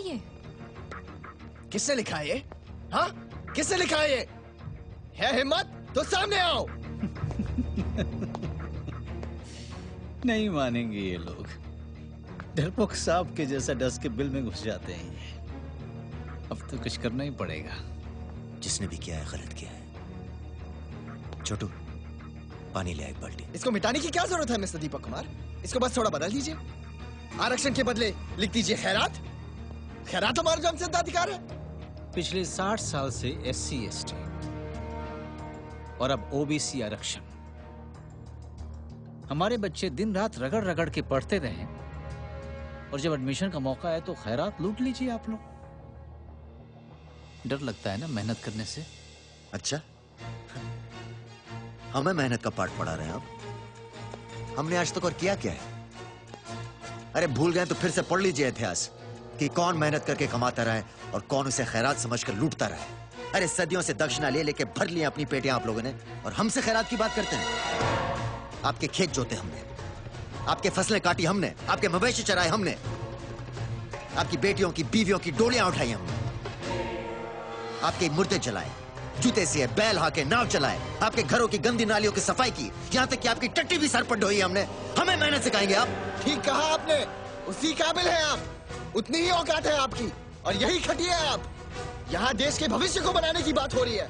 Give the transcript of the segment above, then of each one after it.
ये? किसने लिखा है ये? हाँ? किसने लिखा है ये? है हिम्मत तो सामने आओ। नहीं मानेंगे ये लोग। डरपोक सांप के जैसा डस के बिल में घुस जाते हैं। अब तो कुछ करना ही पड़ेगा। जिसने भी किया है गलत किया है। छोटू, पानी ले आई बाल्टी। इसको मिटाने की क्या जरूरत है मिस्टर दीपक कुमार? इसको बस थोड़ा बदल दीजिए। आरक्षण के बदले लिख दीजिए खैरात। खैरात हमारा जन्मसिद्ध अधिकार है। पिछले 60 साल से SC ST और अब OBC आरक्षण। हमारे बच्चे दिन रात रगड़ रगड़ के पढ़ते रहे और जब एडमिशन का मौका है तो खैरात लूट लीजिए आप लोग। डर लगता है ना मेहनत करने से। अच्छा, हमें मेहनत का पाठ पढ़ा रहे हैं आप। हमने आज तक और किया क्या है? अरे भूल गए तो फिर से पढ़ लीजिए इतिहास कि कौन मेहनत करके कमाता रहा है और कौन उसे खैरात समझकर लूटता रहा है। अरे सदियों से दक्षिणा ले लेके भर लिए अपनी पेटियां आप लोगों ने, और हमसे खैरात की बात करते हैं। आपके खेत जोते हमने, आपके फसलें काटी हमने, आपके मवेशी चराए हमने, आपकी बेटियों की बीवियों की डोलियां उठाई हमने, आपके मुर्दे जलाए, जूते सिए, बैल हाके, नाव चलाए, आपके घरों की गंदी नालियों की सफाई की, यहाँ तक कि आपकी टट्टी भी सर पर ढोई हमने। हमें मेहनत सिखाएंगे आप? ठीक कहा आपने, उसी काबिल है आप, उतनी ही औकात है आपकी, और यही खटिया है आप। यहाँ देश के भविष्य को बनाने की बात हो रही है,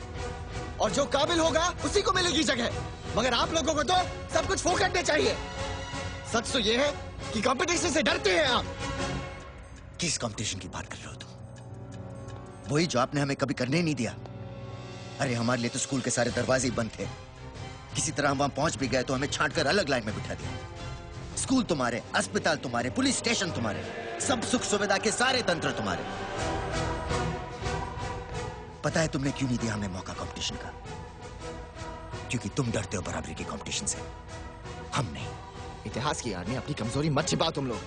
और जो काबिल होगा उसी को मिलेगी जगह। मगर आप लोगों को तो सब कुछ फोकट में चाहिए। सच तो ये है कि कंपटीशन से डरते हैं आप। किस कंपटीशन की बात कर रहे हो तुम? वही जो आपने हमें कभी करने नहीं दिया। अरे हमारे लिए तो स्कूल के सारे दरवाजे ही बंद थे। किसी तरह हम वहां पहुंच भी गए तो हमें छांटकर अलग लाइन में बिठा दिया। स्कूल तुम्हारे, अस्पताल तुम्हारे, पुलिस स्टेशन तुम्हारे, सब सुख सुविधा के सारे तंत्र तुम्हारे। पता है तुमने क्यों नहीं दिया हमें मौका कंपटीशन का? क्योंकि तुम डरते हो बराबरी के कंपटीशन से, हम नहीं। इतिहास की यार में अपनी कमजोरी मत छिपाओ तुम लोग।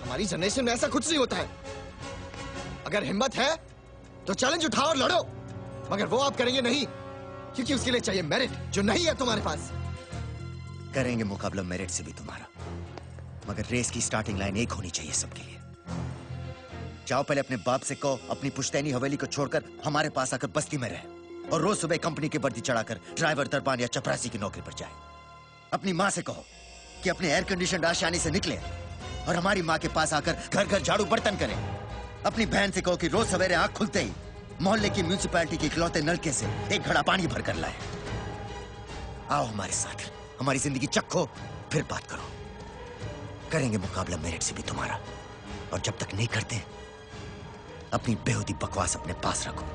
हमारी जनरेशन में ऐसा कुछ नहीं होता है। अगर हिम्मत है तो चैलेंज उठाओ और लड़ो, मगर वो आप करेंगे नहीं, क्योंकि उसके लिए चाहिए मेरिट, जो नहीं है तुम्हारे पास। करेंगे मुकाबला मेरिट से भी तुम्हारा, मगर रेस की स्टार्टिंग लाइन एक होनी चाहिए सबके लिए। जाओ पहले अपने बाप से कहो अपनी पुश्तैनी हवेली को छोड़कर हमारे पास आकर बस्ती में रहे, और रोज सुबह कंपनी की वर्दी चढ़ाकर ड्राइवर, दरबान या चपरासी की नौकरी पर जाए। अपनी माँ से कहो कि अपने एयर कंडीशन आशियाने से निकले और हमारी माँ के पास आकर घर घर झाड़ू बर्तन करें। अपनी बहन से कहो कि रोज सवेरे आंख खुलते ही मोहल्ले की म्यूनिसिपैलिटी के इकलौते नलके से एक घड़ा पानी भर कर लाए। आओ हमारे साथ, हमारी जिंदगी चखो, फिर बात करो। करेंगे मुकाबला मेरिट से भी तुम्हारा, और जब तक नहीं करते अपनी बेहुदी बकवास अपने पास रखो।